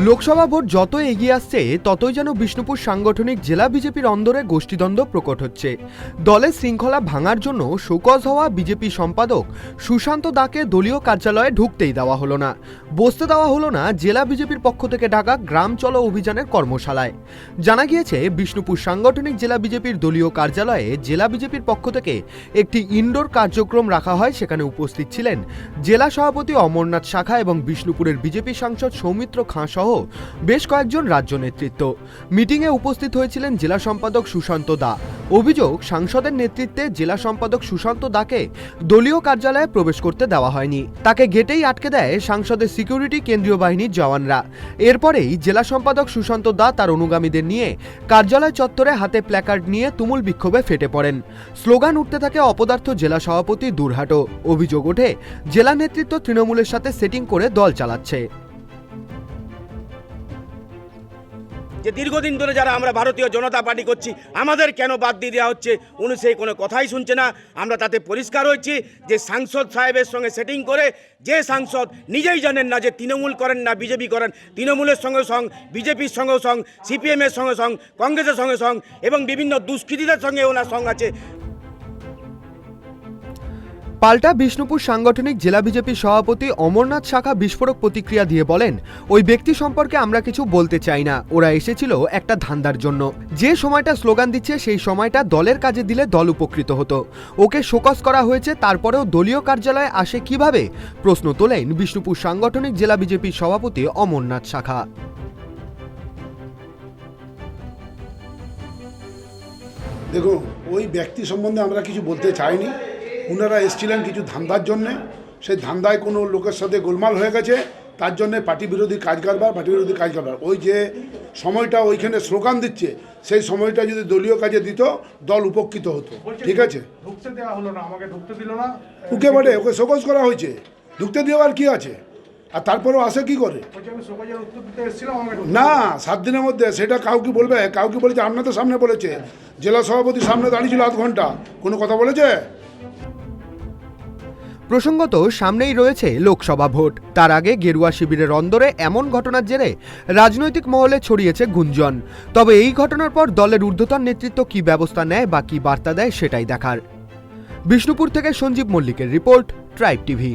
Lok Sabha vote যত এগিয়ে আসছে ততই যেন বিষ্ণুপুর সাংগঠনিক জেলা বিজেপির অন্দরে গোষ্ঠীদ্বন্দ্ব প্রকট হচ্ছে। দলের শৃঙ্খলা ভাঙার জন্য শোকজ হওয়া বিজেপি সম্পাদক সুশান্ত দাকে দলীয় কার্যালয়ে ঢুকতেই দেওয়া হলো না, বসতে দেওয়া হলো না জেলা বিজেপির পক্ষ থেকে ডাকা গ্রাম চলো অভিযানের কর্মশালায়। জানা গিয়েছে বিষ্ণুপুর সাংগঠনিক জেলা বিজেপির দলীয় কার্যালয়ে জেলা বিজেপির পক্ষ থেকে একটি ইনডোর কার্যক্রম রাখা হয়। সেখানে উপস্থিত ছিলেন জেলা সভাপতি অমরনাথ শাখা এবং বিষ্ণুপুরের বিজেপি সাংসদ সৌমিত্র খাঁ সহ বেশ কয়েকজন রাজ্য নেতৃত্ব। মিটিংয়ে উপস্থিত হয়েছিলেন জেলা সম্পাদক সুশান্ত দা। অভিযোগ, সাংসদের নেতৃত্বে জেলা সম্পাদক সুশান্ত দাকে দলীয় কার্যালয়ে প্রবেশ করতে দেওয়া হয়নি, তাকে গেটেই আটকে দেয় সাংসদের সিকিউরিটি কেন্দ্রীয় বাহিনীর জওয়ানরা। এরপরেই জেলা সম্পাদক সুশান্ত দা তার অনুগামীদের নিয়ে কার্যালয় চত্বরে হাতে প্ল্যাকার্ড নিয়ে তুমুল বিক্ষোভে ফেটে পড়েন। স্লোগান উঠতে থাকে অপদার্থ জেলা সভাপতি দূর হাটো। অভিযোগ ওঠে জেলা নেতৃত্ব তৃণমূলের সাথে সেটিং করে দল চালাচ্ছে। যে দীর্ঘদিন ধরে যারা আমরা ভারতীয় জনতা পার্টি করছি, আমাদের কেন বাদ দিয়ে দেওয়া হচ্ছে, উনি সেই কোনো কথাই শুনছে না। আমরা তাতে পরিষ্কার হয়েছি যে সাংসদ সাহেবের সঙ্গে সেটিং করে, যে সাংসদ নিজেই জানেন না যে তৃণমূল করেন না বিজেপি করেন, তৃণমূলের সঙ্গে সঙ্গ, বিজেপির সঙ্গে সঙ্গ, সিপিএমের সঙ্গে সঙ্গ, কংগ্রেসের সঙ্গে সঙ্গ এবং বিভিন্ন দুষ্কৃতীদের সঙ্গে ওনার সঙ্গ আছে। পাল্টা বিষ্ণুপুর সাংগঠনিক জেলা বিজেপি সভাপতি অমরনাথ শাখা বিস্ফোরক প্রতিক্রিয়া দিয়ে বলেন, ওই ব্যক্তি সম্পর্কে আমরা কিছু বলতে চাই না। ওরা এসেছিল একটা ধান্দার জন্য। যে সময়টা স্লোগান দিচ্ছে সেই সময়টা দলের কাজে দিলে দল উপকৃত হতো। ওকে শোকজ করা হয়েছে, তারপরেও দলীয় কার্যালয়ে আসে কিভাবে? প্রশ্ন তোলেন বিষ্ণুপুর সাংগঠনিক জেলা বিজেপির সভাপতি অমরনাথ শাখা। দেখুন, ওই ব্যক্তি সম্বন্ধে আমরা কিছু বলতে চাইনি। ওনারা এসেছিলেন কিছু ধান্দার জন্যে, সেই ধান্দায় কোনো লোকের সাথে গোলমাল হয়ে গেছে, তার জন্যে পার্টি বিরোধী কাজ কারবার। ওই যে সময়টা ওইখানে স্লোগান দিচ্ছে, সেই সময়টা যদি দলীয় কাজে দিত দল উপকৃত হতো। ঠিক আছে, ঢুকতে দেওয়া হলো না, আমাকে ঢুকতে দিল না। ওকে বটে, ওকে শোকজ করা হয়েছে, ঢুকতে দেওয়ার কি আছে? আর তারপরেও আসে কি করে? না, 7 দিনের মধ্যে সেটা কাউকে বলবে, কাউকে বলেছে আপনাদের সামনে বলেছে, জেলা সভাপতির সামনে দাঁড়িয়ে ছিল আধ ঘন্টা, কোনো কথা বলেছে? প্রসঙ্গত সামনেই রয়েছে লোকসভা ভোট। তার আগে গেরুয়া শিবিরের অন্দরে এমন ঘটনার জেরে রাজনৈতিক মহলে ছড়িয়েছে গুঞ্জন। তবে এই ঘটনার পর দলের ঊর্ধ্বতন নেতৃত্ব কি ব্যবস্থা নেয় বা কি বার্তা দেয় সেটাই দেখার। বিষ্ণুপুর থেকে সঞ্জীব মল্লিকের রিপোর্ট, ট্রাইব টিভি।